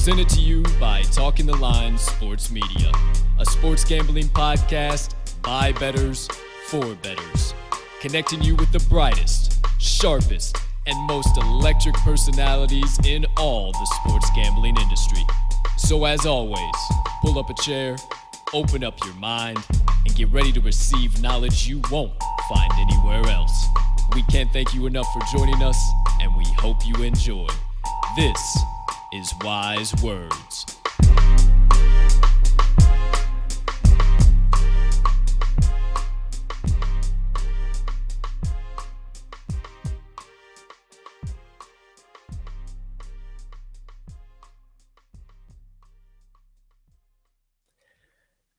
Presented to you by Talking the Line Sports Media, a sports gambling podcast by bettors for bettors, connecting you with the brightest, sharpest, and most electric personalities in all the sports gambling industry. So as always, pull up a chair, open up your mind, and get ready to receive knowledge you won't find anywhere else. We can't thank you enough for joining us, and we hope you enjoy. This is Wise Words.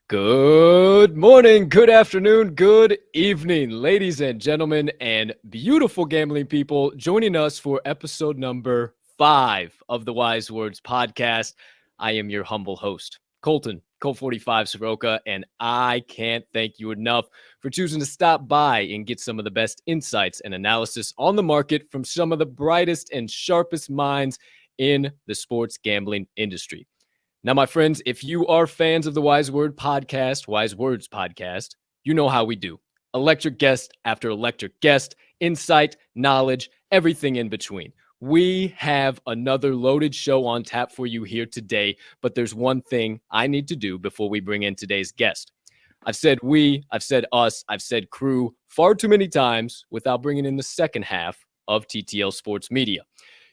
Good morning, good afternoon, good evening, ladies and gentlemen, and beautiful gambling people joining us for episode number 5 of the Wise Words podcast. I am your humble host, Colt 45 Soroka, and I can't thank you enough for choosing to stop by and get some of the best insights and analysis on the market from some of the brightest and sharpest minds in the sports gambling industry. Now, my friends, if you are fans of the Wise Words podcast, you know how we do. Electric guest after electric guest, insight, knowledge, everything in between. We have another loaded show on tap for you here today, but there's one thing I need to do before we bring in today's guest. I've said we, I've said us, I've said crew far too many times without bringing in the second half of TTL Sports Media.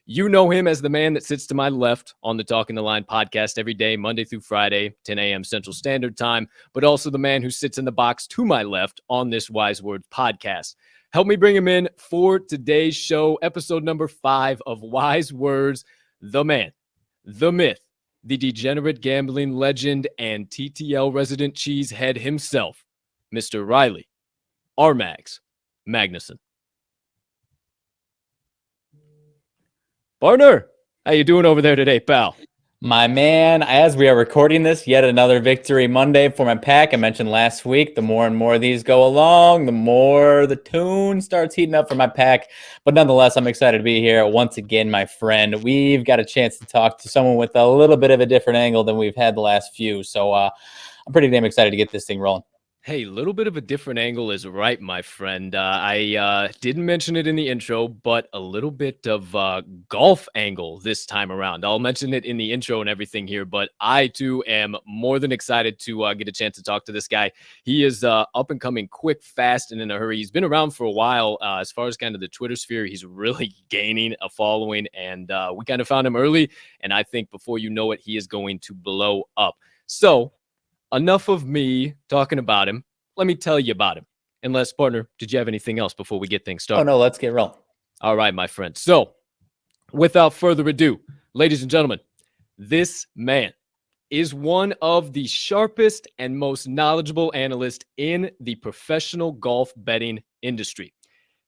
You know him as the man that sits to my left on the Talking the Line podcast every day, Monday through Friday, 10 a.m. Central Standard Time, but also the man who sits in the box to my left on this Wise Words podcast. Help me bring him in for today's show, episode number 5 of Wise Words, the man, the myth, the degenerate gambling legend, and TTL resident cheesehead himself, Mr. Riley RMags Magnuson. Partner, how you doing over there today, pal? My man, as we are recording this, yet another victory Monday for my pack. I mentioned last week, the more and more these go along, the more the tune starts heating up for my pack. But nonetheless, I'm excited to be here once again, my friend. We've got a chance to talk to someone with a little bit of a different angle than we've had the last few. So I'm pretty damn excited to get this thing rolling. Hey, a little bit of a different angle is right, my friend. I didn't mention it in the intro, but a little bit of golf angle this time around. I'll mention it in the intro and everything here, but I, too, am more than excited to get a chance to talk to this guy. He is up and coming quick, fast, and in a hurry. He's been around for a while. As far as kind of the Twitter sphere, he's really gaining a following, and we kind of found him early, and I think before you know it, he is going to blow up. So, enough of me talking about him. Let me tell you about him. Unless, partner, did you have anything else before we get things started? Oh, no, let's get rolling. All right, my friend. So, without further ado, ladies and gentlemen, this man is one of the sharpest and most knowledgeable analysts in the professional golf betting industry.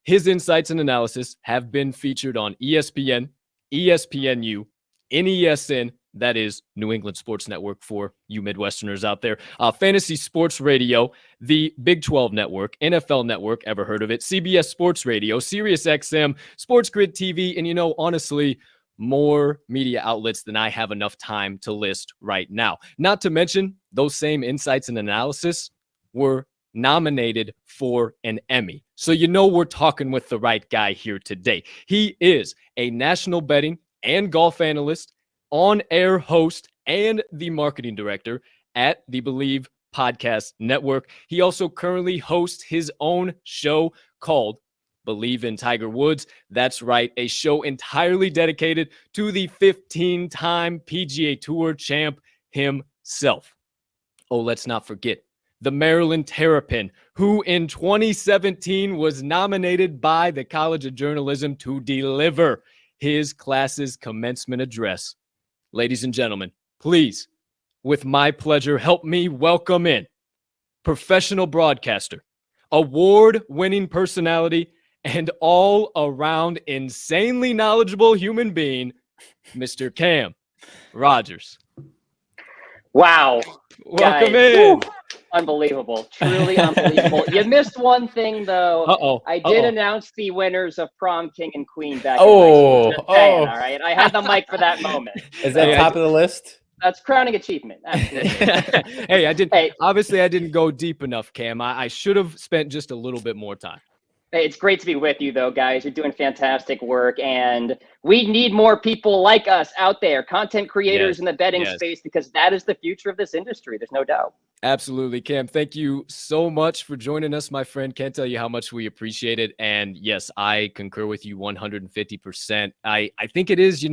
His insights and analysis have been featured on ESPN, ESPNU, NESN, that is New England Sports Network for you Midwesterners out there. FNTSY Sports Radio, the Big 12 Network, NFL Network, ever heard of it? CBS Sports Radio, Sirius XM, Sports Grid TV, and honestly, more media outlets than I have enough time to list right now. Not to mention, those same insights and analysis were nominated for an Emmy. So we're talking with the right guy here today. He is a national betting and golf analyst, on-air host, and the marketing director at the Bleav Podcast Network. He also currently hosts his own show called Bleav in Tiger Woods. That's right, a show entirely dedicated to the 15-time PGA Tour champ himself. Oh, let's not forget the Maryland Terrapin, who in 2017 was nominated by the College of Journalism to deliver his class's commencement address. Ladies and gentlemen, please, with my pleasure, help me welcome in professional broadcaster, award-winning personality, and all-around insanely knowledgeable human being, Mr. Cam Rogers. Wow. Welcome in. Woo. Unbelievable. Truly unbelievable. You missed one thing, though. I did announce the winners of Prom King and Queen back in high school. Just saying, all right? I had the mic for that moment. Is that top of the list? That's crowning achievement. Absolutely. Obviously I didn't go deep enough, Cam. I should have spent just a little bit more time. Hey, it's great to be with you, though, guys. You're doing fantastic work, and we need more people like us out there, content creators in the betting space, because that is the future of this industry. There's no doubt. Absolutely, Cam. Thank you so much for joining us, my friend. Can't tell you how much we appreciate it. And yes, I concur with you 150%. I think it is,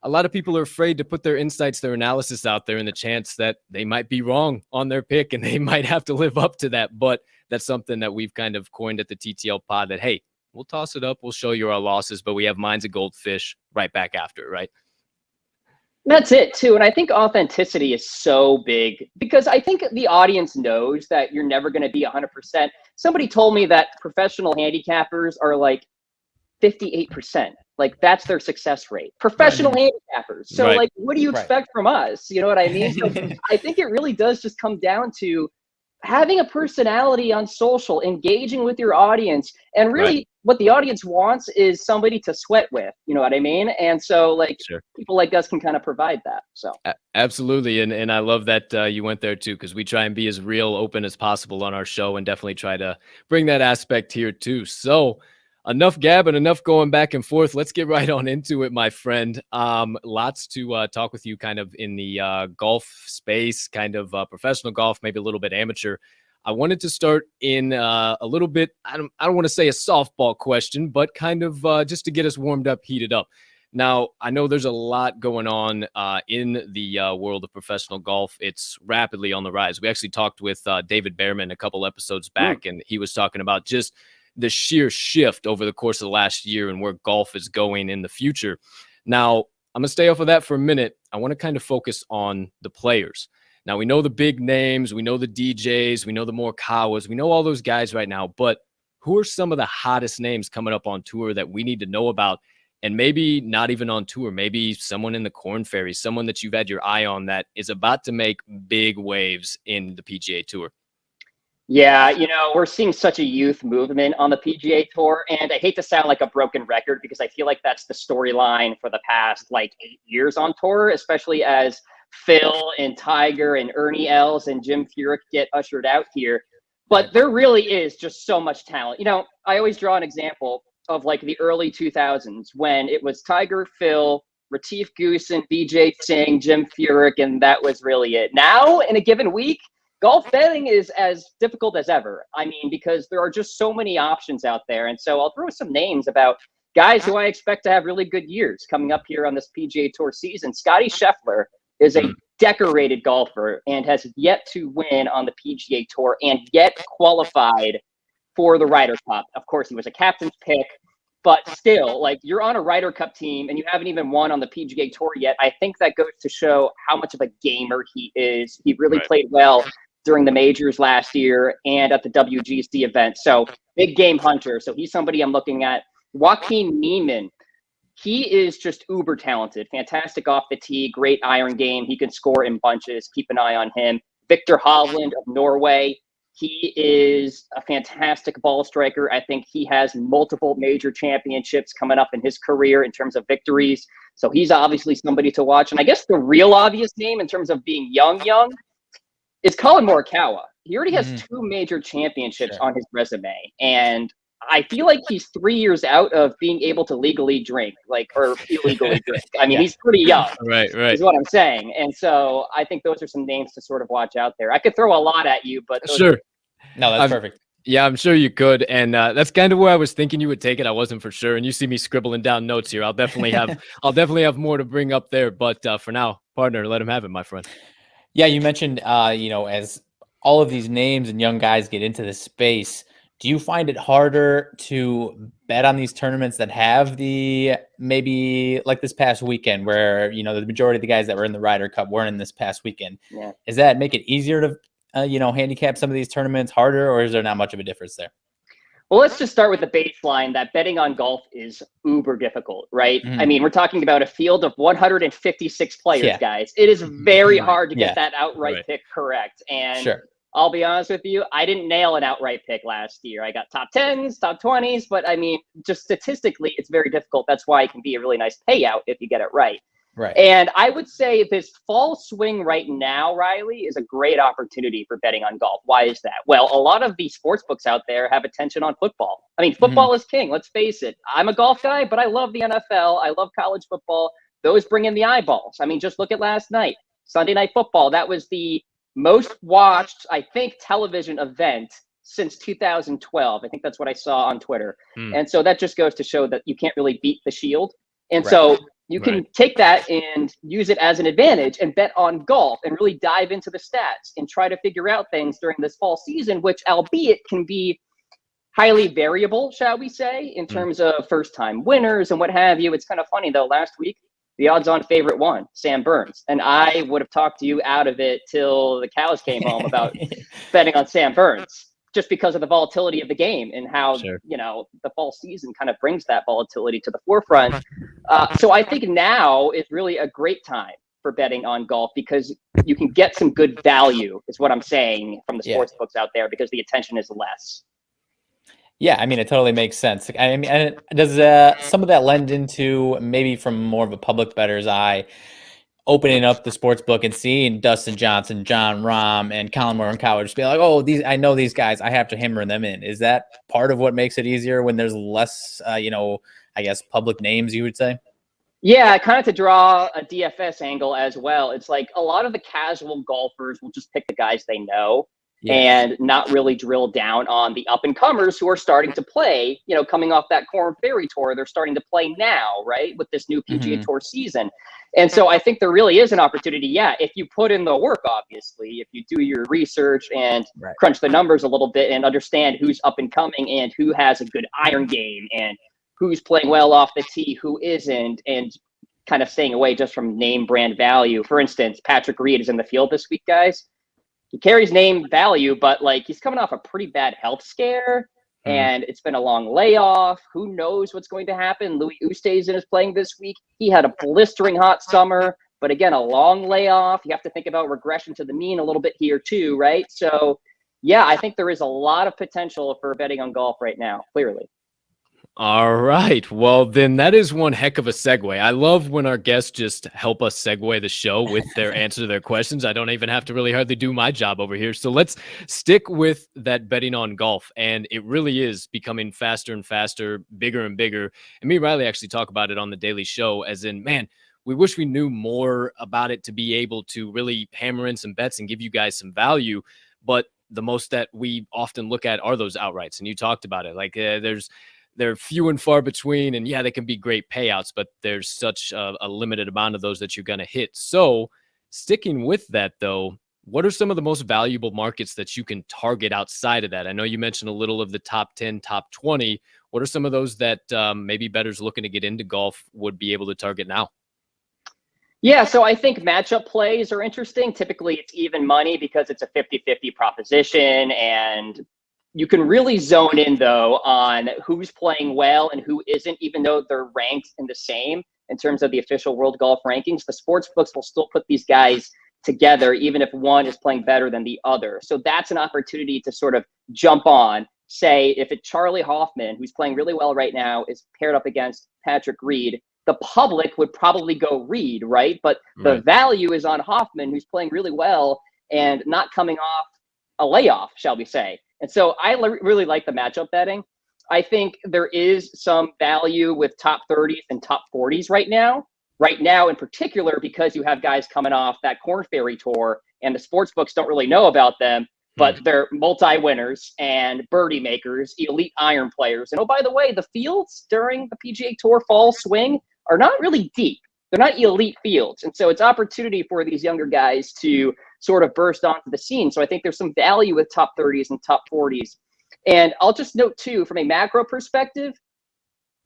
a lot of people are afraid to put their insights, their analysis out there in the chance that they might be wrong on their pick and they might have to live up to that. But that's something that we've kind of coined at the TTL pod that, hey, we'll toss it up. We'll show you our losses, but we have minds of goldfish right back after it, right? That's it, too. And I think authenticity is so big because I think the audience knows that you're never going to be 100%. Somebody told me that professional handicappers are like 58%. Like, that's their success rate. Professional handicappers. So, like, what do you expect from us? You know what I mean? So I think it really does just come down to having a personality on social, engaging with your audience, and really what the audience wants is somebody to sweat with, you know what I mean? And so, like, people like us can kind of provide that. So absolutely. And I love that you went there too, because we try and be as real, open as possible on our show and definitely try to bring that aspect here too. So enough gabbing, enough going back and forth. Let's get right on into it, my friend. Lots to talk with you kind of in the golf space, kind of professional golf, maybe a little bit amateur. I wanted to start in a little bit, I don't want to say a softball question, but kind of just to get us warmed up, heated up. Now, I know there's a lot going on in the world of professional golf. It's rapidly on the rise. We actually talked with David Behrman a couple episodes back, and he was talking about just the sheer shift over the course of the last year and where golf is going in the future. Now, I'm going to stay off of that for a minute. I want to kind of focus on the players. Now, we know the big names, we know the DJs, we know the Morikawas, we know all those guys right now, but who are some of the hottest names coming up on tour that we need to know about? And maybe not even on tour, maybe someone in the Corn Ferry, someone that you've had your eye on that is about to make big waves in the PGA Tour. Yeah, we're seeing such a youth movement on the PGA Tour, and I hate to sound like a broken record because I feel like that's the storyline for the past 8 years on tour, especially as Phil and Tiger and Ernie Els and Jim Furyk get ushered out here. But there really is just so much talent. I always draw an example of the early 2000s when it was Tiger, Phil, Retief Goosen, Vijay Singh, Jim Furyk, and that was really it. Now, in a given week, golf betting is as difficult as ever. I mean, because there are just so many options out there. And so I'll throw some names about guys who I expect to have really good years coming up here on this PGA Tour season. Scotty Scheffler is a decorated golfer and has yet to win on the PGA Tour and yet qualified for the Ryder Cup. Of course, he was a captain's pick, but still, you're on a Ryder Cup team and you haven't even won on the PGA Tour yet. I think that goes to show how much of a gamer he is. He really played well during the majors last year and at the WGC event. So big game hunter. So he's somebody I'm looking at. Joaquin Niemann. He is just uber talented, fantastic off the tee, great iron game. He can score in bunches. Keep an eye on him. Victor Hovland of Norway. He is a fantastic ball striker. I think he has multiple major championships coming up in his career in terms of victories. So he's obviously somebody to watch. And I guess the real obvious name in terms of being young, is Colin Murakawa. He already has 2 major championships on his resume. And I feel like he's 3 years out of being able to legally drink, or illegally drink. I mean, he's pretty young. Right. Is what I'm saying. And so I think those are some names to sort of watch out there. I could throw a lot at you, but sure. No, that's perfect. Yeah, I'm sure you could. And that's kind of where I was thinking you would take it. I wasn't for sure. And you see me scribbling down notes here. I'll definitely have more to bring up there. But for now, partner, let him have it, my friend. Yeah, you mentioned, as all of these names and young guys get into this space, do you find it harder to bet on these tournaments that have maybe this past weekend where, the majority of the guys that were in the Ryder Cup weren't in this past weekend? Yeah. Does that make it easier to, handicap some of these tournaments harder, or is there not much of a difference there? Well, let's just start with the baseline that betting on golf is uber difficult, right? I mean, we're talking about a field of 156 players, guys. It is very hard to get that outright pick correct. And I'll be honest with you, I didn't nail an outright pick last year. I got top 10s, top 20s, but I mean, just statistically, it's very difficult. That's why it can be a really nice payout if you get it right. Right. And I would say this fall swing right now, Riley, is a great opportunity for betting on golf. Why is that? Well, a lot of the sports books out there have attention on football. I mean, football is king. Let's face it. I'm a golf guy, but I love the NFL. I love college football. Those bring in the eyeballs. I mean, just look at last night, Sunday Night Football. That was the most watched, I think, television event since 2012. I think that's what I saw on Twitter. And so that just goes to show that you can't really beat the Shield. And so you can take that and use it as an advantage and bet on golf and really dive into the stats and try to figure out things during this fall season, which albeit can be highly variable, shall we say, in terms of first-time winners and what have you. It's kind of funny, though. Last week, the odds-on favorite won, Sam Burns. And I would have talked to you out of it till the cows came home about betting on Sam Burns, just because of the volatility of the game and how, you know, the fall season kind of brings that volatility to the forefront. So I think now is really a great time for betting on golf because you can get some good value, is what I'm saying, from the sports books out there because the attention is less. Yeah, I mean, it totally makes sense. I mean, and does some of that lend into maybe from more of a public bettor's eye, opening up the sports book and seeing Dustin Johnson, John Rahm, and Colin Murakawa just be like, oh, I know these guys, I have to hammer them in. Is that part of what makes it easier when there's less, you know, I guess public names, you would say? Yeah, kind of to draw a DFS angle as well. It's like a lot of the casual golfers will just pick the guys they know. And not really drill down on the up-and-comers who are starting to play, you know, coming off that Korn Ferry Tour. They're starting to play now, right, with this new PGA Tour season. And so I think there really is an opportunity, if you put in the work, obviously, if you do your research and crunch the numbers a little bit and understand who's up-and-coming and who has a good iron game and who's playing well off the tee, who isn't, and kind of staying away just from name brand value. For instance, Patrick Reed is in the field this week, guys. He carries name value, but like he's coming off a pretty bad health scare and it's been a long layoff. Who knows what's going to happen? Louis Oosthuizen is playing this week. He had a blistering hot summer, but again, a long layoff. You have to think about regression to the mean a little bit here too, right? So yeah, I think there is a lot of potential for betting on golf right now, clearly. All right. Well, then that is one heck of a segue. I love when our guests just help us segue the show with their answer to their questions. I don't even have to really hardly do my job over here. So let's stick with that betting on golf. And it really is becoming faster and faster, bigger and bigger. And me and Riley actually talk about it on the daily show as in, man, we wish we knew more about it to be able to really hammer in some bets and give you guys some value. But the most that we often look at are those outrights. And you talked about it. Like they're few and far between, and they can be great payouts, but there's such a limited amount of those that you're going to hit. So sticking with that though, what are some of the most valuable markets that you can target outside of that? I know you mentioned a little of the top 10, top 20. What are some of those that maybe bettors looking to get into golf would be able to target now? Yeah, so I think matchup plays are interesting. Typically it's even money because it's a 50-50 proposition, and you can really zone in, though, on who's playing well and who isn't, even though they're ranked in the same in terms of the official World Golf Rankings. The sports books will still put these guys together, even if one is playing better than the other. So that's an opportunity to sort of jump on. Say, if it's Charlie Hoffman, who's playing really well right now, is paired up against Patrick Reed, the public would probably go Reed, right? But the value is on Hoffman, who's playing really well and not coming off a layoff, shall we say. And so I really like the matchup betting. I think there is some value with top 30s and top 40s right now. Right now in particular, because you have guys coming off that Korn Ferry Tour and the sports books don't really know about them, but they're multi-winners and birdie makers, elite iron players. And oh, by the way, the fields during the PGA Tour fall swing are not really deep. They're not elite fields. And so it's opportunity for these younger guys to sort of burst onto the scene. So I think there's some value with top 30s and top 40s. And I'll just note too, from a macro perspective,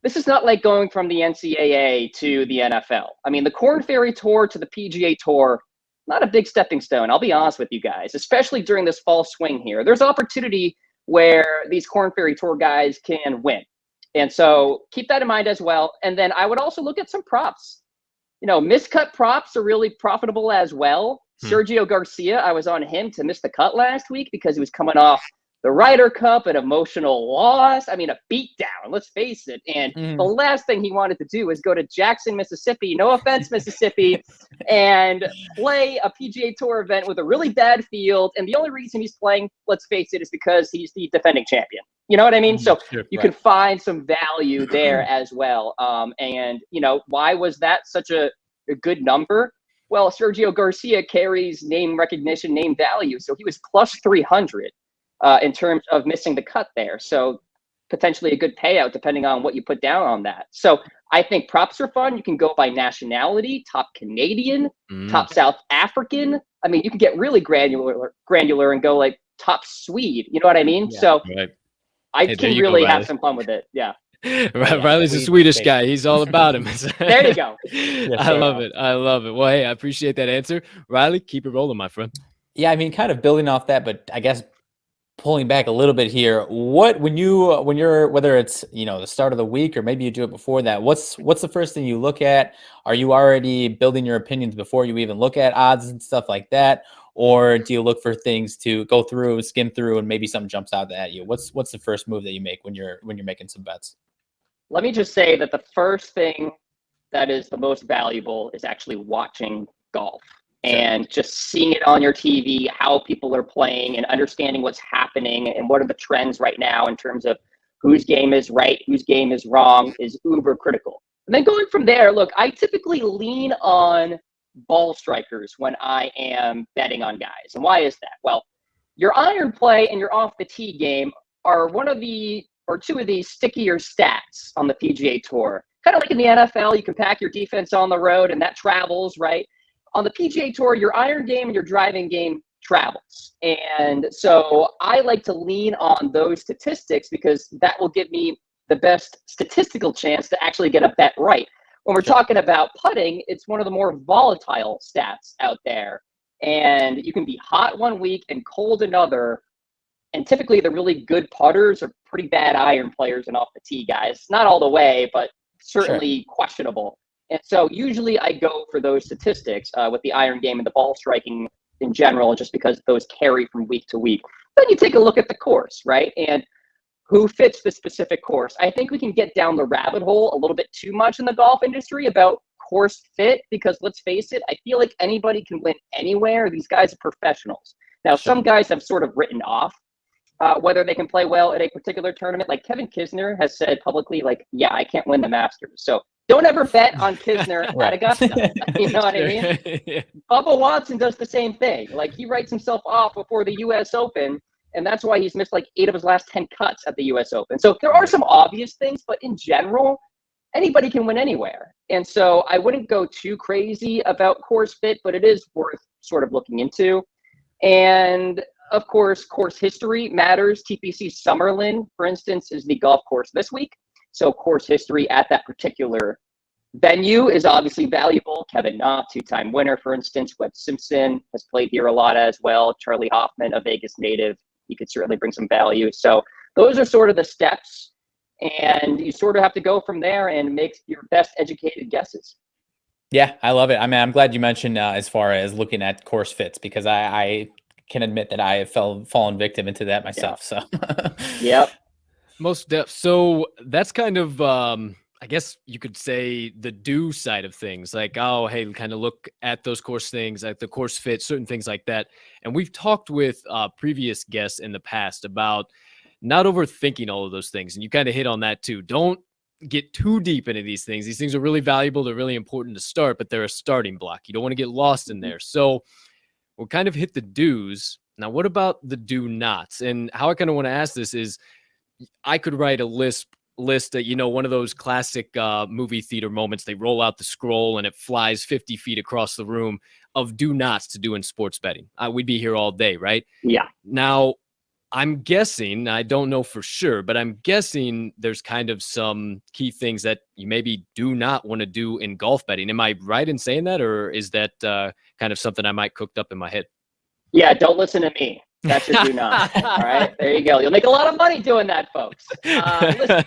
this is not like going from the NCAA to the NFL. I mean, the Korn Ferry Tour to the PGA Tour, not a big stepping stone. I'll be honest with you guys, especially during this fall swing here. There's opportunity where these Korn Ferry Tour guys can win. And so keep that in mind as well. And then I would also look at some props. You know, miscut props are really profitable as well. Sergio Garcia, I was on him to miss the cut last week because he was coming off the Ryder Cup, an emotional loss. I mean, a beatdown, let's face it. And the last thing he wanted to do is go to Jackson, Mississippi, no offense, Mississippi, and play a PGA Tour event with a really bad field. And the only reason he's playing, let's face it, is because he's the defending champion. You know what I mean? So you can find some value there as well. And, why was that such a good number? Well, Sergio Garcia carries name recognition, name value. So he was plus 300. In terms of missing the cut there. So potentially a good payout depending on what you put down on that. So I think props are fun. You can go by nationality, top Canadian, top South African. I mean, you can get really granular and go like top Swede. You know what I mean? Yeah, so I can really have some fun with it. Yeah. Riley's a Swedish guy. He's all about him. There you go. I love it. Well, hey, I appreciate that answer. Riley, keep it rolling, my friend. Yeah, I mean, kind of building off that, but I guess pulling back a little bit here, when you're whether it's the start of the week or maybe you do it before that, what's the first thing you look at? Are you already building your opinions before you even look at odds and stuff like that, or do you look for things to go through, skim through, and maybe something jumps out at you? What's the first move that you make when you're making some bets? Let me just say that the first thing that is the most valuable is actually watching golf. And just seeing it on your TV, how people are playing and understanding what's happening and what are the trends right now in terms of whose game is right, whose game is wrong is uber critical. And then going from there, look, I typically lean on ball strikers when I am betting on guys. And why is that? Well, your iron play and your off the tee game are two of the stickier stats on the PGA Tour. Kind of like in the NFL, you can pack your defense on the road and that travels, right? On the PGA Tour, your iron game and your driving game travels. And so I like to lean on those statistics because that will give me the best statistical chance to actually get a bet right. When we're talking about putting, it's one of the more volatile stats out there. And you can be hot one week and cold another. And typically the really good putters are pretty bad iron players and off the tee guys. Not all the way, but certainly questionable. And so usually I go for those statistics with the iron game and the ball striking in general, just because those carry from week to week. Then you take a look at the course, right? And who fits the specific course. I think we can get down the rabbit hole a little bit too much in the golf industry about course fit, because let's face it, I feel like anybody can win anywhere. These guys are professionals. Now, some guys have sort of written off whether they can play well at a particular tournament. Like Kevin Kisner has said publicly, like, yeah, I can't win the Masters. So don't ever bet on Kisner at Augusta. You know what I mean? Yeah. Bubba Watson does the same thing. Like, he writes himself off before the U.S. Open, and that's why he's missed like 8 of his last 10 cuts at the U.S. Open. So there are some obvious things, but in general, anybody can win anywhere. And so I wouldn't go too crazy about course fit, but it is worth sort of looking into. And of course, course history matters. TPC Summerlin, for instance, is the golf course this week. So course history at that particular venue is obviously valuable. Kevin Na, 2-time winner, for instance. Webb Simpson has played here a lot as well. Charlie Hoffman, a Vegas native, he could certainly bring some value. So those are sort of the steps, and you sort of have to go from there and make your best educated guesses. Yeah, I love it. I mean, I'm glad you mentioned as far as looking at course fits, because I can admit that I have fallen victim into that myself. So, yep. Most def. So that's kind of, I guess you could say, the do side of things. Like, oh, hey, kind of look at those course things, at the course fit, certain things like that. And we've talked with previous guests in the past about not overthinking all of those things. And you kind of hit on that too. Don't get too deep into these things. These things are really valuable. They're really important to start, but they're a starting block. You don't want to get lost in there. So we'll kind of hit the do's. Now, what about the do nots? And how I kind of want to ask this is, I could write a list that, one of those classic movie theater moments, they roll out the scroll and it flies 50 feet across the room of do nots to do in sports betting. We'd be here all day, right? Yeah. Now, I'm guessing, I don't know for sure, but I'm guessing there's kind of some key things that you maybe do not want to do in golf betting. Am I right in saying that, or is that kind of something I might cooked up in my head? Yeah, don't listen to me. That's your do not. All right, there you go. You'll make a lot of money doing that, folks. Listen,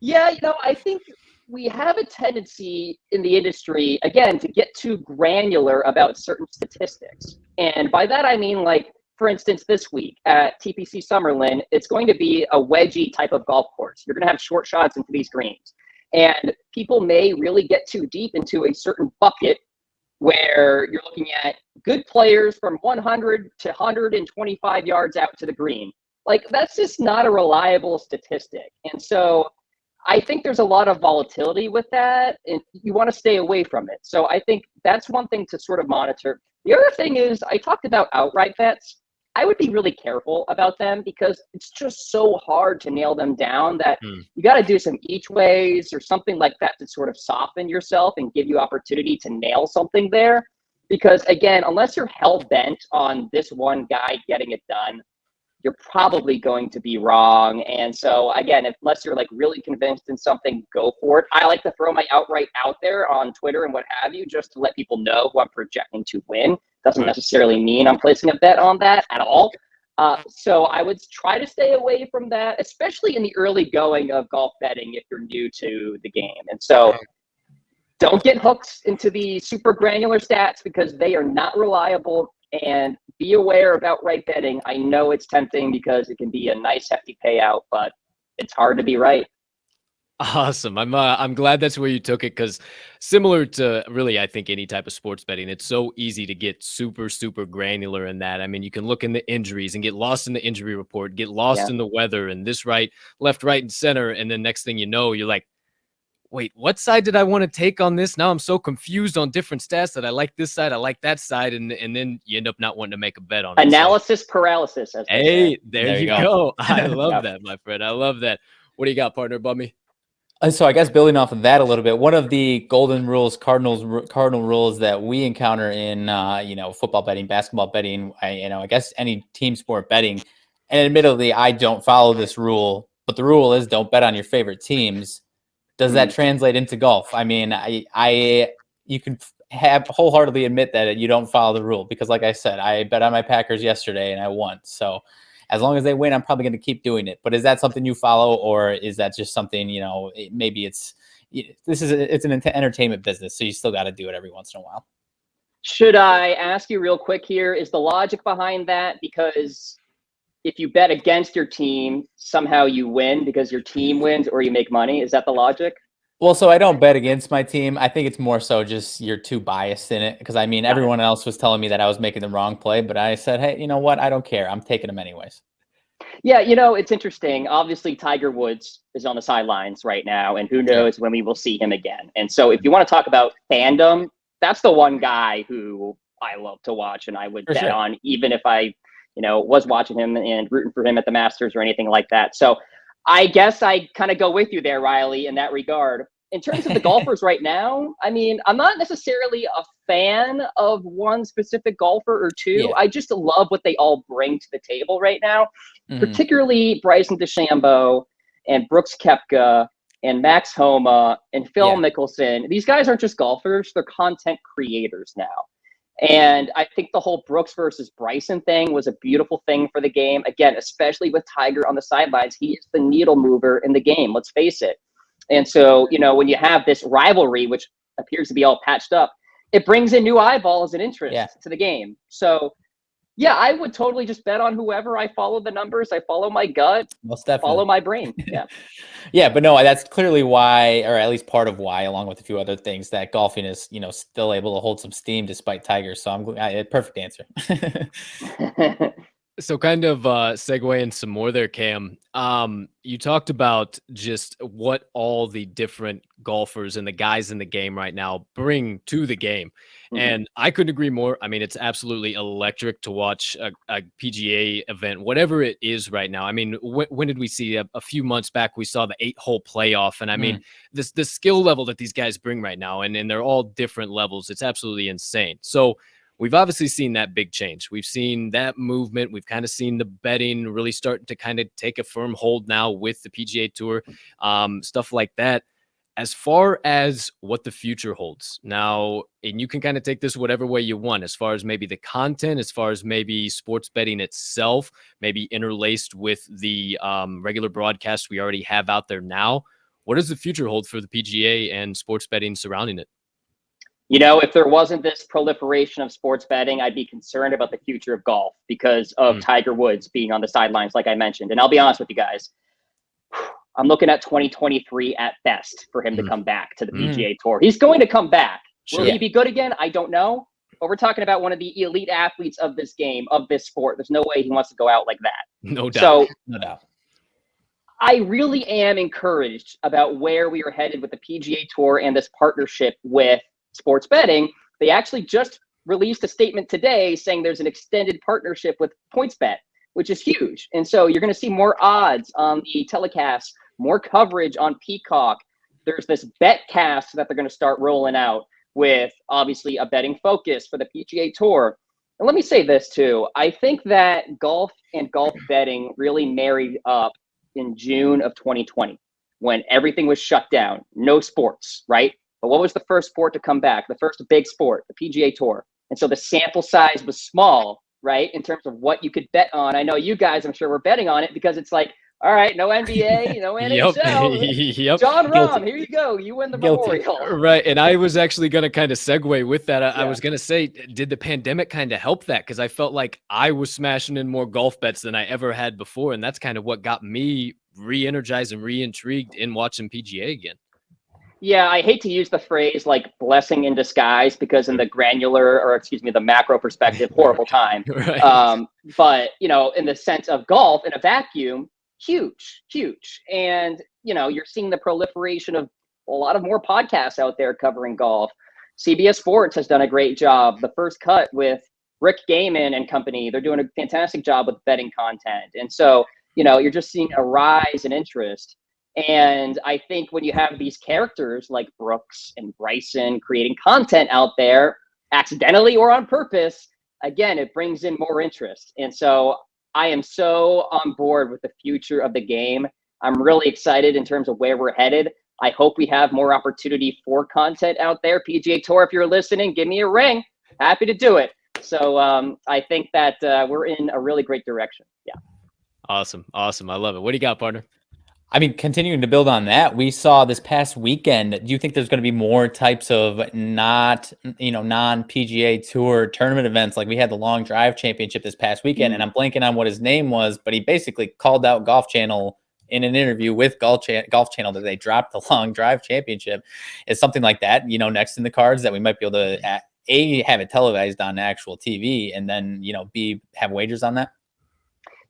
yeah, I think we have a tendency in the industry, again, to get too granular about certain statistics. And by that, I mean, like, for instance, this week at TPC Summerlin, it's going to be a wedgie type of golf course. You're going to have short shots into these greens. And people may really get too deep into a certain bucket where you're looking at good players from 100 to 125 yards out to the green. Like, that's just not a reliable statistic. And so I think there's a lot of volatility with that, and you want to stay away from it. So I think that's one thing to sort of monitor. The other thing is, I talked about outright bets. I would be really careful about them because it's just so hard to nail them down that you got to do some each ways or something like that to sort of soften yourself and give you opportunity to nail something there. Because again, unless you're hell bent on this one guy getting it done, you're probably going to be wrong. And so again, unless you're like really convinced in something, go for it. I like to throw my outright out there on Twitter and what have you, just to let people know who I'm projecting to win. Doesn't necessarily mean I'm placing a bet on that at all. So I would try to stay away from that, especially in the early going of golf betting if you're new to the game. And so don't get hooked into the super granular stats because they are not reliable. And be aware of outright betting. I know it's tempting because it can be a nice hefty payout, but it's hard to be right. Awesome. I'm glad that's where you took it, because similar to really, I think, any type of sports betting, it's so easy to get super, super granular in that. I mean, you can look in the injuries and get lost in the injury report, get lost in the weather and this left, right, and center. And then next thing you know, you're like, wait, what side did I want to take on this? Now I'm so confused on different stats that I like this side, I like that side, and then you end up not wanting to make a bet on it. Analysis paralysis. As hey, there you go. I love that, my friend. I love that. What do you got, partner, Bummy? So I guess building off of that a little bit, one of the golden rules, cardinal rules that we encounter in football betting, basketball betting, I guess any team sport betting, and admittedly I don't follow this rule, but the rule is don't bet on your favorite teams. Does that translate into golf? I mean, you can wholeheartedly admit that you don't follow the rule because, like I said, I bet on my Packers yesterday and I won. So as long as they win, I'm probably going to keep doing it. But is that something you follow, or is that just something, maybe it's an entertainment business, so you still got to do it every once in a while? Should I ask you real quick here, is the logic behind that because if you bet against your team, somehow you win because your team wins or you make money? Is that the logic? Well, so I don't bet against my team. I think it's more so just you're too biased in it because, I mean, everyone else was telling me that I was making the wrong play, but I said, hey, you know what? I don't care. I'm taking them anyways. Yeah, it's interesting. Obviously, Tiger Woods is on the sidelines right now, and who knows when we will see him again. And so if you want to talk about fandom, that's the one guy who I love to watch and I would bet on, even if I was watching him and rooting for him at the Masters or anything like that. So I guess I kind of go with you there, Riley, in that regard. In terms of the golfers right now, I mean, I'm not necessarily a fan of one specific golfer or two. I just love what they all bring to the table right now, particularly Bryson DeChambeau and Brooks Koepka and Max Homa and Phil Mickelson. These guys aren't just golfers, they're content creators now. And I think the whole Brooks versus Bryson thing was a beautiful thing for the game. Again, especially with Tiger on the sidelines, he is the needle mover in the game, let's face it. And so, when you have this rivalry, which appears to be all patched up, it brings in new eyeballs and interest to the game. So, yeah, I would totally just bet on whoever. I follow the numbers. I follow my gut. Most definitely. Follow my brain. Yeah. Yeah, but no, that's clearly why, or at least part of why, along with a few other things, that golfing is, still able to hold some steam despite Tiger. So perfect answer. So kind of segueing some more there, Cam. You talked about just what all the different golfers and the guys in the game right now bring to the game. And I couldn't agree more. I mean, it's absolutely electric to watch a PGA event, whatever it is right now. I mean, when did we see a few months back, we saw the 8-hole playoff. And I mean, the skill level that these guys bring right now, and they're all different levels. It's absolutely insane. So we've obviously seen that big change. We've seen that movement. We've kind of seen the betting really starting to kind of take a firm hold now with the PGA Tour, stuff like that. As far as what the future holds now, and you can kind of take this whatever way you want, as far as maybe the content, as far as maybe sports betting itself, maybe interlaced with the regular broadcast we already have out there now. what does the future hold for the PGA and sports betting surrounding it? You know, if there wasn't this proliferation of sports betting, I'd be concerned about the future of golf because of Tiger Woods being on the sidelines, like I mentioned. And I'll be honest with you guys, I'm looking at 2023 at best for him to come back to the PGA Tour. He's going to come back. Will he be good again? I don't know. But we're talking about one of the elite athletes of this game, of this sport. There's no way he wants to go out like that. No doubt. So, No doubt. I really am encouraged about where we are headed with the PGA Tour and this partnership with sports betting. They actually just released a statement today saying there's an extended partnership with PointsBet, which is huge. And so you're going to see more odds on the telecast, more coverage on Peacock. There's this betcast that they're going to start rolling out with obviously a betting focus for the PGA Tour. And let me say this too. I think that golf and golf betting really married up in June of 2020 when everything was shut down. No sports, right? But what was the first sport to come back? The first big sport, the PGA Tour. And so the sample size was small, right? In terms of what you could bet on. I know you guys, I'm sure, were betting on it because it's like, all right, no NBA, no NHL. Yep. John Rahm, here you go. You win the Memorial. Right. And I was actually going to kind of segue with that. I was going to say, did the pandemic kind of help that? Because I felt like I was smashing in more golf bets than I ever had before. And that's kind of what got me re-energized and re-intrigued in watching PGA again. Yeah, I hate to use the phrase like blessing in disguise because in the granular or the macro perspective, horrible time. Right. But, you know, in the sense of golf in a vacuum, huge. And, you know, you're seeing the proliferation of a lot of more podcasts out there covering golf. CBS Sports has done a great job. The First Cut with Rick Gaiman and company, they're doing a fantastic job with betting content. And so, you know, you're just seeing a rise in interest. And I think when you have these characters like Brooks and Bryson creating content out there, accidentally or on purpose, again, it brings in more interest. And so I am so on board with the future of the game. I'm really excited in terms of where we're headed. I hope we have more opportunity for content out there. PGA Tour, if you're listening, give me a ring. Happy to do it. So I think that we're in a really great direction. Yeah. Awesome. I love it. What do you got, partner? I mean, continuing to build on that, we saw this past weekend. Do you think there's going to be more types of non-PGA Tour tournament events? Like we had the Long Drive Championship this past weekend, and I'm blanking on what his name was, but he basically called out Golf Channel in an interview with Golf Channel that they dropped the Long Drive Championship. Is something like that, you know, next in the cards that we might be able to A, have it televised on actual TV, and then, you know, B, have wagers on that?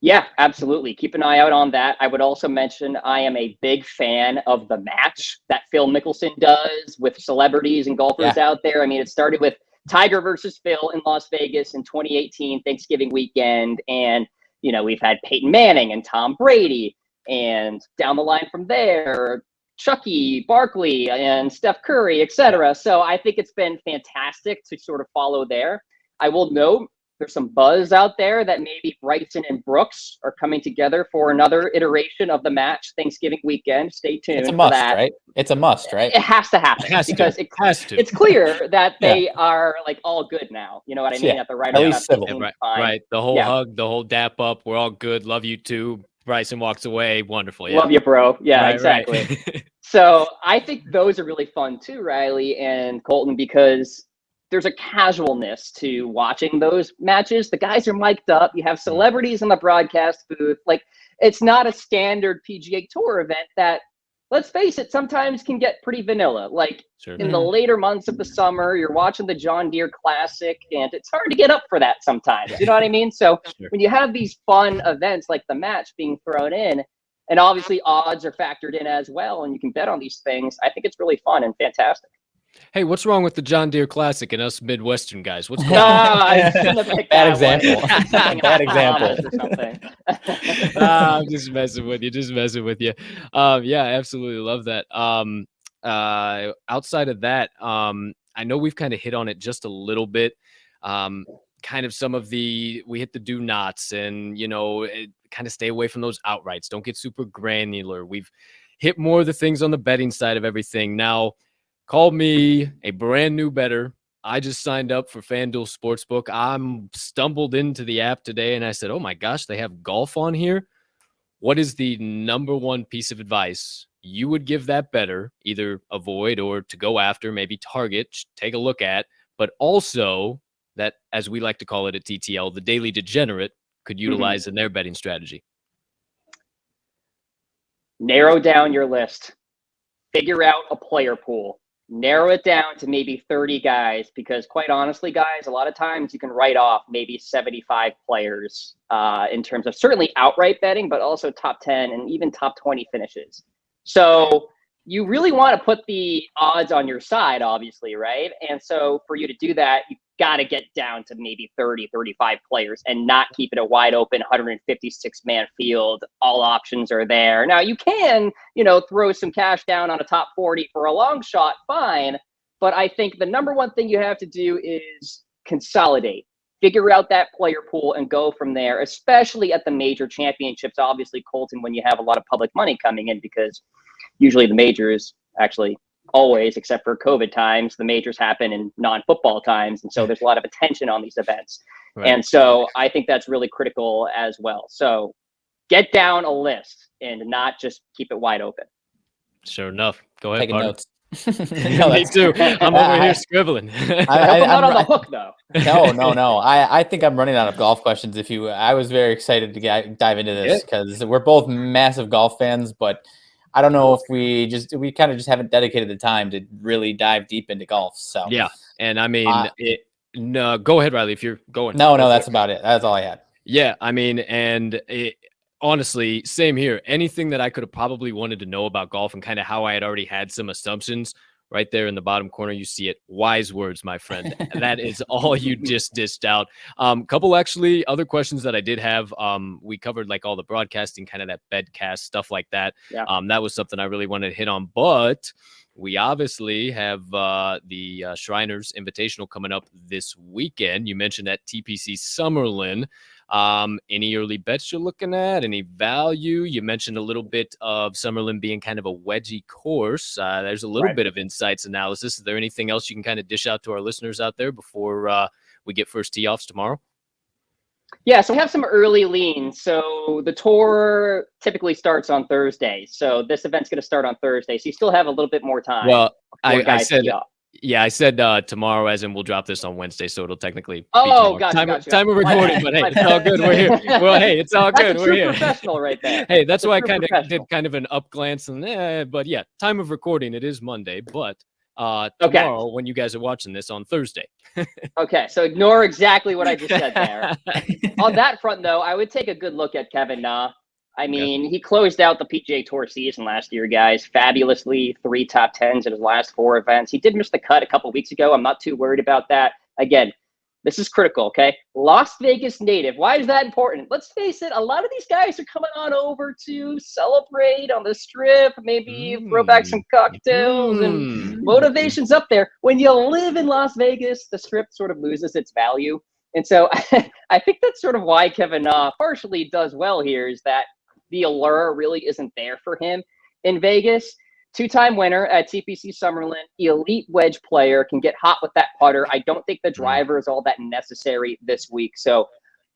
Yeah, absolutely. Keep an eye out on that. I would also mention I am a big fan of The Match that Phil Mickelson does with celebrities and golfers out there. I mean, it started with Tiger versus Phil in Las Vegas in 2018, Thanksgiving weekend. And, you know, we've had Peyton Manning and Tom Brady, and down the line from there, Chucky, Barkley, and Steph Curry, etc. So I think it's been fantastic to sort of follow there. I will note there's some buzz out there that maybe Bryson and Brooks are coming together for another iteration of The Match Thanksgiving weekend. Stay tuned. It's a must, for that. right? It's a must, right? It has to happen because it's clear that they are like all good now. You know what I mean? At the right at least civil. Right. The whole hug, the whole dap up. We're all good. Love you too. Bryson walks away. Wonderful. Yeah. Love you, bro. Yeah, exactly. Right. So I think those are really fun too, Riley and Colton, because there's a casualness to watching those matches. The guys are mic'd up. You have celebrities in the broadcast booth. Like, it's not a standard PGA Tour event that, let's face it, sometimes can get pretty vanilla. Like in the later months of the summer, you're watching the John Deere Classic, and it's hard to get up for that sometimes. You know what I mean? So when you have these fun events like The Match being thrown in, and obviously odds are factored in as well, and you can bet on these things, I think it's really fun and fantastic. Hey, what's wrong with the John Deere Classic and us Midwestern guys? What's going on? Bad example. Bad example. I'm just messing with you. Yeah, I absolutely love that. Outside of that, I know we've kind of hit on it just a little bit. Kind of some of we hit the do nots and, you know, kind of stay away from those outrights. Don't get super granular. We've hit more of the things on the betting side of everything. Now, call me a brand new bettor. I just signed up for FanDuel Sportsbook. I'm stumbled into the app today and I said, oh my gosh, they have golf on here. What is the number one piece of advice you would give that better, either avoid or to go after, maybe target, take a look at, but also that, as we like to call it at TTL, the daily degenerate could utilize in their betting strategy? Narrow down your list. Figure out a player pool. Narrow it down to maybe 30 guys, because quite honestly, guys, a lot of times you can write off maybe 75 players in terms of certainly outright betting, but also top 10 and even top 20 finishes. So you really want to put the odds on your side, obviously, right? And so for you to do that, you got to get down to maybe 30, 35 players and not keep it a wide open 156-man field. All options are there. Now, you can, throw some cash down on a top 40 for a long shot, fine. But I think the number one thing you have to do is consolidate. Figure out that player pool and go from there, especially at the major championships. Obviously, Colton, when you have a lot of public money coming in, because usually the majors, actually always, except for COVID times, the majors happen in non-football times. And so there's a lot of attention on these events. Right. And so I think that's really critical as well. So get down a list and not just keep it wide open. Sure enough. Go ahead. Taking notes. Me too. I'm over here scribbling. I'm not on the hook though. No. I think I'm running out of golf questions. I was very excited to dive into this because we're both massive golf fans, but I don't know if we kind of just haven't dedicated the time to really dive deep into golf. So yeah, and I mean, no, go ahead, Riley, if you're going. No, that's about it. That's all I had. Yeah, I mean, and honestly, same here. Anything that I could have probably wanted to know about golf and kind of how I had already had some assumptions. Right there in the bottom corner, you see it. Wise words, my friend. That is all you just dished out. Couple actually other questions that I did have. We covered like all the broadcasting, kind of that bedcast stuff like that. Yeah. That was something I really wanted to hit on. But we obviously have the Shriners Invitational coming up this weekend. You mentioned at TPC Summerlin. Any early bets you're looking at? Any value? You mentioned a little bit of Summerlin being kind of a wedgy course. There's a little bit of insights analysis. Is there anything else you can kind of dish out to our listeners out there before we get first tee offs tomorrow? Yeah, so we have some early leans. So the tour typically starts on Thursday. So this event's going to start on Thursday. So you still have a little bit more time. Well, I said tomorrow, as in we'll drop this on Wednesday, so it'll technically be gotcha. Time of recording, but hey, it's all good. We're here. Well, hey, it's all good. We're here. Professional right there. Hey, that's why I kind of did kind of an up glance, but yeah, time of recording, it is Monday, but tomorrow when you guys are watching this on Thursday. Okay, so ignore exactly what I just said there. On that front, though, I would take a good look at Kevin Na. I mean, he closed out the PGA Tour season last year, guys, fabulously. 3 top 10s in his last 4 events. He did miss the cut a couple weeks ago. I'm not too worried about that. Again, this is critical, okay? Las Vegas native. Why is that important? Let's face it, a lot of these guys are coming on over to celebrate on the Strip, maybe throw back some cocktails and motivation's up there. When you live in Las Vegas, the Strip sort of loses its value. And so I think that's sort of why Kevin Na partially does well here, is that the allure really isn't there for him in Vegas. 2-time winner at TPC Summerlin, elite wedge player, can get hot with that putter. I don't think the driver is all that necessary this week. So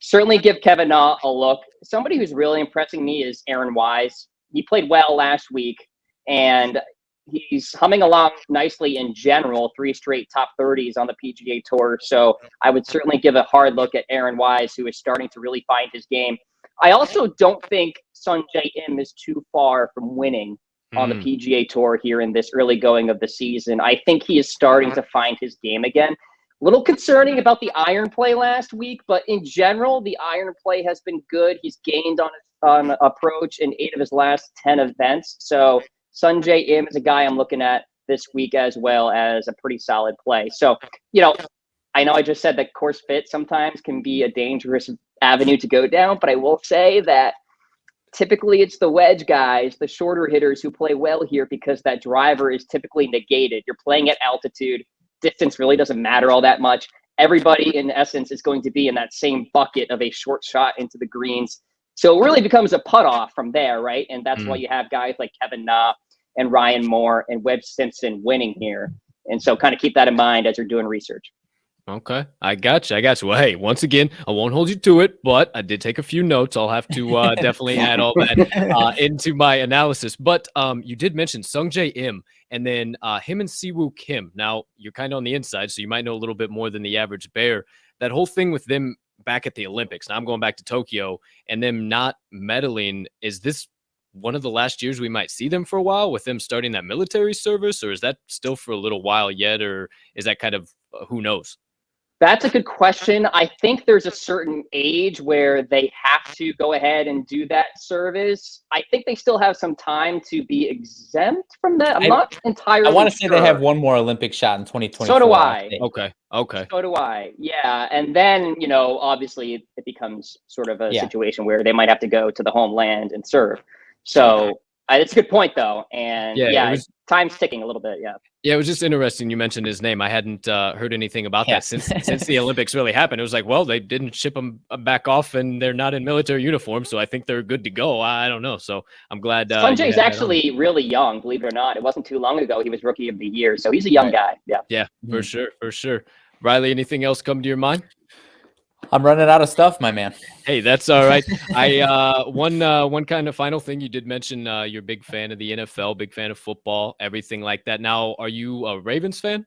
certainly give Kevin Na a look. Somebody who's really impressing me is Aaron Wise. He played well last week, and he's humming along nicely in general, 3 straight top 30s on the PGA Tour. So I would certainly give a hard look at Aaron Wise, who is starting to really find his game. I also don't think Sungjae Im is too far from winning on the PGA Tour here in this early going of the season. I think he is starting to find his game again. A little concerning about the iron play last week, but in general, the iron play has been good. He's gained on approach in 8 of his last 10 events. So Sungjae Im is a guy I'm looking at this week as well as a pretty solid play. So, I know I just said that course fit sometimes can be a dangerous avenue to go down, but I will say that typically it's the wedge guys, the shorter hitters who play well here because that driver is typically negated. You're playing at altitude. Distance really doesn't matter all that much. Everybody in essence is going to be in that same bucket of a short shot into the greens. So it really becomes a putt off from there, right? And that's why you have guys like Kevin Na and Ryan Moore and Webb Simpson winning here. And so kind of keep that in mind as you're doing research. Okay, I got you. Well, hey, once again, I won't hold you to it, but I did take a few notes. I'll have to definitely add all that into my analysis. But you did mention Sung Jae Im, and then him and Siwoo Kim. Now, you're kind of on the inside, so you might know a little bit more than the average bear. That whole thing with them back at the Olympics. Now I'm going back to Tokyo, and them not medaling. Is this one of the last years we might see them for a while with them starting that military service, or is that still for a little while yet, or is that kind of who knows? That's a good question. I think there's a certain age where they have to go ahead and do that service. I think they still have some time to be exempt from that. I'm not entirely I want to say sure. they have one more Olympic shot in 2024. So do I. Okay. So do I. Yeah. And then, obviously it becomes sort of a situation where they might have to go to the homeland and serve. So it's a good point, though. And time's ticking a little bit. Yeah. Yeah, it was just interesting you mentioned his name. I hadn't heard anything about that since the Olympics really happened. It was like, well, they didn't ship them back off, and they're not in military uniform, so I think they're good to go. I don't know. So I'm glad. Sanjay's actually really young, believe it or not. It wasn't too long ago he was Rookie of the Year, so he's a young guy. Yeah. Yeah, for sure. Riley, anything else come to your mind? I'm running out of stuff, my man. Hey, that's all right. One kind of final thing, you did mention you're a big fan of the NFL, big fan of football, everything like that. Now, are you a Ravens fan?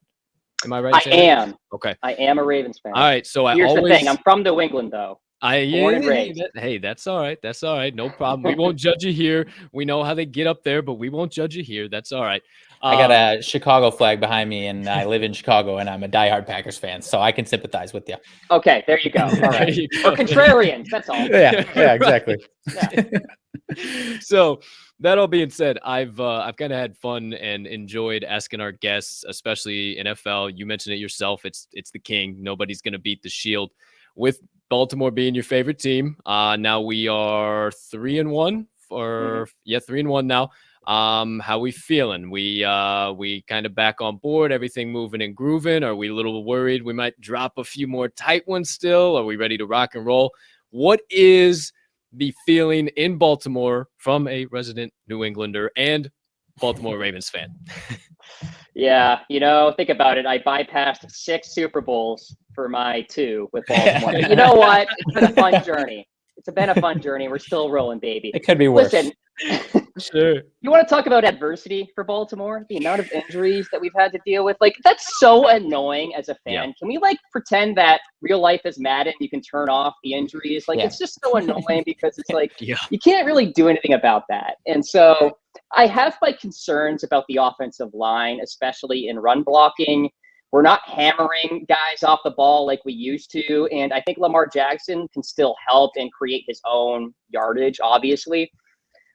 Am I right? I am. Okay. I am a Ravens fan. All right. So here's the thing. I'm from New England, though. Hey, that's all right. That's all right. No problem. We won't judge you here. We know how they get up there, but we won't judge you here. That's all right. I got a Chicago flag behind me, and I live in Chicago, and I'm a diehard Packers fan, so I can sympathize with you. Okay, there you go. All right. We're contrarians. That's all. Yeah, exactly. So that all being said, I've kind of had fun and enjoyed asking our guests, especially NFL. You mentioned it yourself. It's the king. Nobody's going to beat the Shield. With Baltimore being your favorite team, now we are 3-1 3-1 now. How we feeling? We kind of back on board, everything moving and grooving. Are we a little worried we might drop a few more tight ones still? Are we ready to rock and roll? What is the feeling in Baltimore from a resident New Englander and Baltimore Ravens fan? Yeah, think about it. I bypassed 6 Super Bowls for my 2 with Baltimore. But you know what? It's been a fun journey. We're still rolling, baby. It could be worse. Listen, sure. You want to talk about adversity for Baltimore? The amount of injuries that we've had to deal with, that's so annoying as a fan. Yeah. Can we pretend that real life is Madden? You can turn off the injuries. It's just so annoying because it's you can't really do anything about that. And so I have my concerns about the offensive line, especially in run blocking. We're not hammering guys off the ball like we used to. And I think Lamar Jackson can still help and create his own yardage, obviously.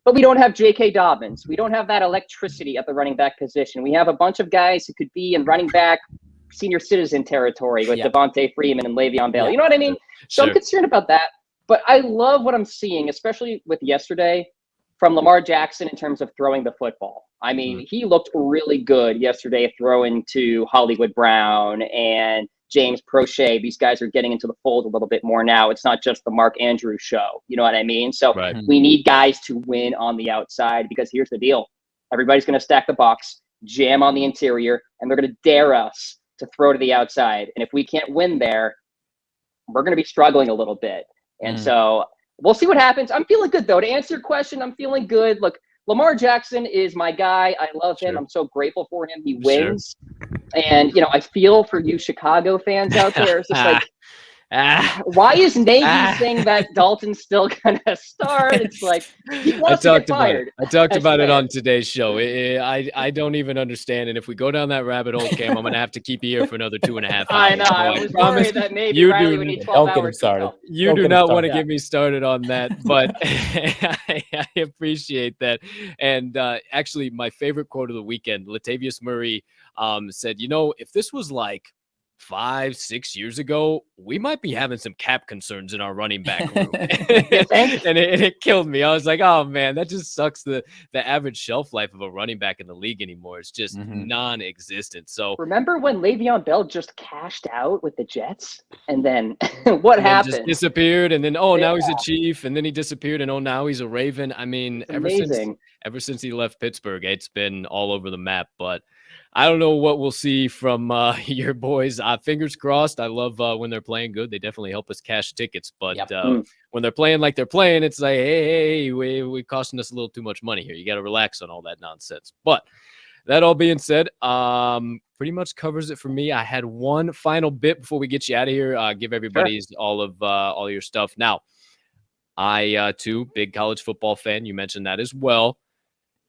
But we don't have J.K. Dobbins. We don't have that electricity at the running back position. We have a bunch of guys who could be in running back senior citizen territory with Devontae Freeman and Le'Veon Bell. You know what I mean? So I'm concerned about that. But I love what I'm seeing, especially with yesterday, from Lamar Jackson in terms of throwing the football. I mean, he looked really good yesterday throwing to Hollywood Brown and James Prochet. These guys are getting into the fold a little bit more now. It's not just the Mark Andrews show. You know what I mean? So we need guys to win on the outside because here's the deal. Everybody's going to stack the box, jam on the interior, and they're going to dare us to throw to the outside. And if we can't win there, we're going to be struggling a little bit. And so we'll see what happens. I'm feeling good, though. To answer your question, I'm feeling good. Look, Lamar Jackson is my guy. I love him. I'm so grateful for him. He wins. And, I feel for you Chicago fans out there. It's just why is Nagy saying that Dalton's still going to start? It's he wants to get fired. I talked about it on today's show. I don't even understand. And if we go down that rabbit hole, Cam, I'm going to have to keep you here for another 2.5 hours. I know. I was worried that maybe Riley would need 12 hours. You do not want to get me started on that, but I appreciate that. And actually, my favorite quote of the weekend, Latavius Murray said, if this was 5-6 years ago, we might be having some cap concerns in our running back room. and it killed me. I was like, oh man, that just sucks. The average shelf life of a running back in the league anymore is just non-existent. So remember when Le'Veon Bell just cashed out with the Jets, and then what happened? Just disappeared, and then now he's a Chief, and then he disappeared, and now he's a Raven. I mean, ever since he left Pittsburgh, it's been all over the map. But I don't know what we'll see from your boys. Fingers crossed. I love when they're playing good. They definitely help us cash tickets. But when they're playing like they're playing, it's like, hey, we costing us a little too much money here. You got to relax on all that nonsense. But that all being said, pretty much covers it for me. I had one final bit before we get you out of here. Give everybody all your stuff. Now, I, too, big college football fan. You mentioned that as well.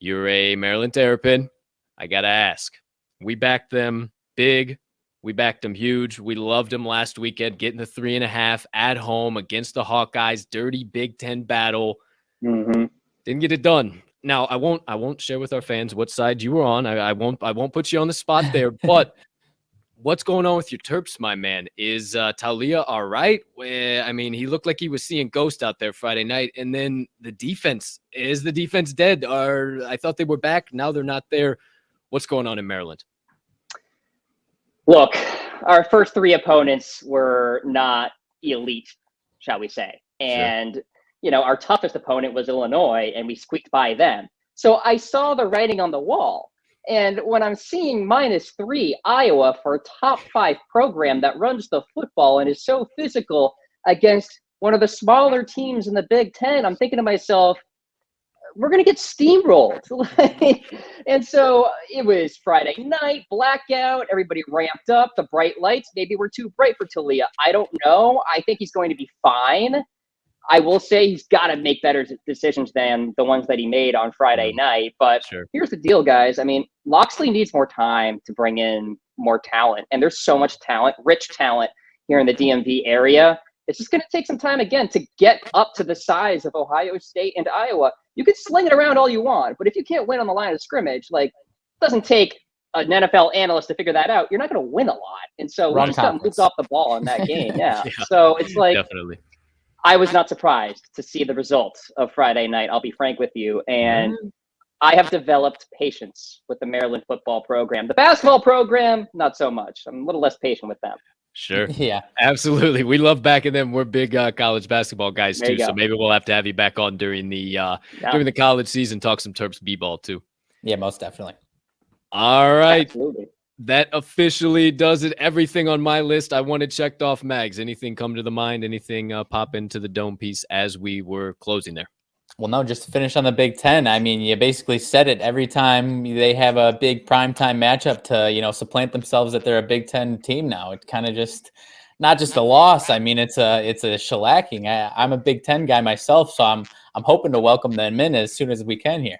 You're a Maryland Terrapin. I got to ask. We backed them big. We backed them huge. We loved them last weekend, getting the 3.5 at home against the Hawkeyes. Dirty Big Ten battle. Didn't get it done. Now, I won't share with our fans what side you were on. I won't put you on the spot there. But what's going on with your Terps, my man? Is Taulia all right? I mean, he looked like he was seeing ghosts out there Friday night. And then the defense, is the defense dead? I thought they were back. Now they're not there. What's going on in Maryland? Look, our first 3 opponents were not elite, shall we say. And, our toughest opponent was Illinois, and we squeaked by them. So I saw the writing on the wall. And when I'm seeing -3 Iowa for a top 5 program that runs the football and is so physical against one of the smaller teams in the Big Ten, I'm thinking to myself, we're going to get steamrolled. And so it was Friday night, blackout, everybody ramped up, the bright lights. Maybe we're too bright for Taulia. I don't know. I think he's going to be fine. I will say he's got to make better decisions than the ones that he made on Friday night. But here's the deal, guys. I mean, Loxley needs more time to bring in more talent. And there's so much talent, rich talent here in the DMV area. It's just going to take some time, again, to get up to the size of Ohio State and Iowa. You can sling it around all you want, but if you can't win on the line of scrimmage, it doesn't take an NFL analyst to figure that out. You're not going to win a lot. And so we just got moved off the ball in that game. Yeah. So it's definitely. I was not surprised to see the results of Friday night. I'll be frank with you. And I have developed patience with the Maryland football program. The basketball program, not so much. I'm a little less patient with them. Sure. Yeah, absolutely. We love backing them. We're big college basketball guys too. So maybe we'll have to have you back on during the college season, talk some Terps b-ball too. Yeah, most definitely. All right. Absolutely. That officially does it. Everything on my list I wanted checked off. Mags, anything come to the mind? Anything pop into the dome piece as we were closing there? Well, no, just to finish on the Big Ten. I mean, you basically said it. Every time they have a big primetime matchup to, supplant themselves that they're a Big Ten team now. It kind of just, not just a loss. I mean, it's a shellacking. I'm a Big Ten guy myself, so I'm hoping to welcome them in as soon as we can here.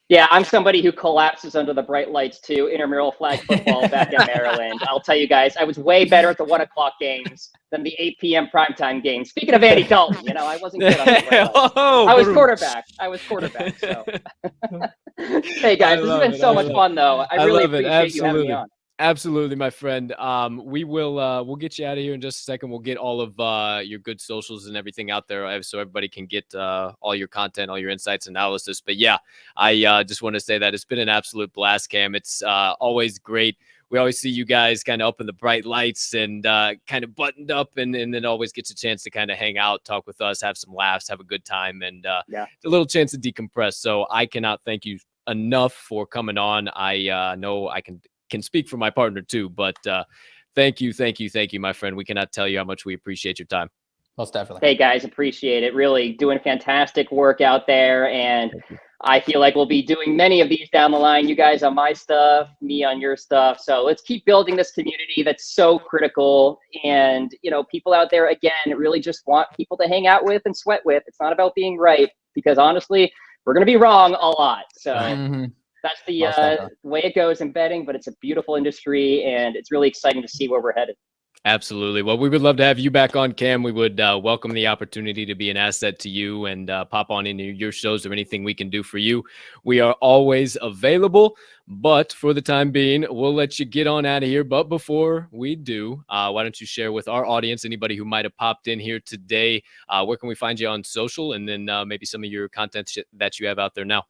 Yeah, I'm somebody who collapses under the bright lights too. Intramural flag football back in Maryland. I'll tell you guys, I was way better at the 1 o'clock games than the 8 p.m. primetime games. Speaking of Andy Dalton, I wasn't good on the bright lights. I was quarterback. So, hey guys, this has been so much fun, though. I really appreciate you having me on. Absolutely, my friend. We'll get you out of here in just a second. We'll get all of your good socials and everything out there so everybody can get all your content, all your insights, analysis. But yeah, I just want to say that it's been an absolute blast, Cam. It's always great. We always see you guys kind of up in the bright lights and kind of buttoned up, and then always gets a chance to kind of hang out, talk with us, have some laughs, have a good time, and a little chance to decompress. So I cannot thank you enough for coming on. I know I can speak for my partner too, but thank you, my friend. We cannot tell you how much we appreciate your time. Most definitely. Hey guys, appreciate it. Really doing fantastic work out there, and I feel like we'll be doing many of these down the line. You guys on my stuff, me on your stuff. So let's keep building this community that's so critical. And people out there, again, really just want people to hang out with and sweat with. It's not about being right, because honestly, we're going to be wrong a lot. So that's the way it goes in betting, but it's a beautiful industry, and it's really exciting to see where we're headed. Absolutely. Well, we would love to have you back on, Cam. We would welcome the opportunity to be an asset to you and pop on into your shows or anything we can do for you. We are always available, but for the time being, we'll let you get on out of here. But before we do, why don't you share with our audience, anybody who might have popped in here today, where can we find you on social, and then maybe some of your content that you have out there now?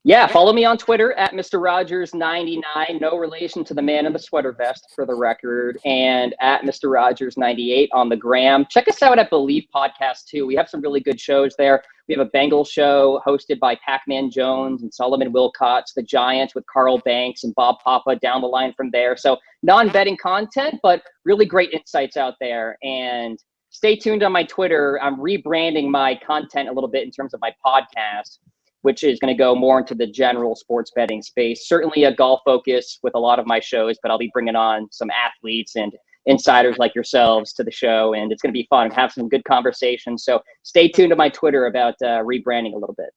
Yeah, follow me on Twitter at Mr. Rogers99. No relation to the man in the sweater vest, for the record. And at Mr. Rogers98 on the gram. Check us out at Bleav Podcast too. We have some really good shows there. We have a Bengals show hosted by Pac-Man Jones and Solomon Wilcots, the Giants with Carl Banks and Bob Papa down the line from there. So non-betting content, but really great insights out there. And stay tuned on my Twitter. I'm rebranding my content a little bit in terms of my podcast, which is going to go more into the general sports betting space. Certainly a golf focus with a lot of my shows, but I'll be bringing on some athletes and insiders like yourselves to the show, and it's going to be fun and have some good conversations. So stay tuned to my Twitter about rebranding a little bit.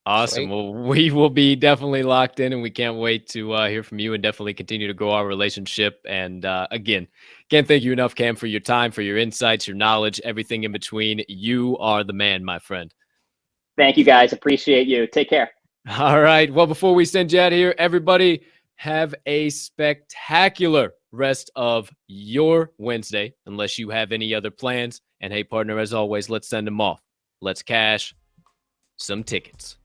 Awesome. Sweet. Well, we will be definitely locked in, and we can't wait to hear from you and definitely continue to grow our relationship. And again, can't thank you enough, Cam, for your time, for your insights, your knowledge, everything in between. You are the man, my friend. Thank you, guys. Appreciate you. Take care. All right. Well, before we send you out of here, everybody have a spectacular rest of your Wednesday, unless you have any other plans. And hey, partner, as always, let's send them off. Let's cash some tickets.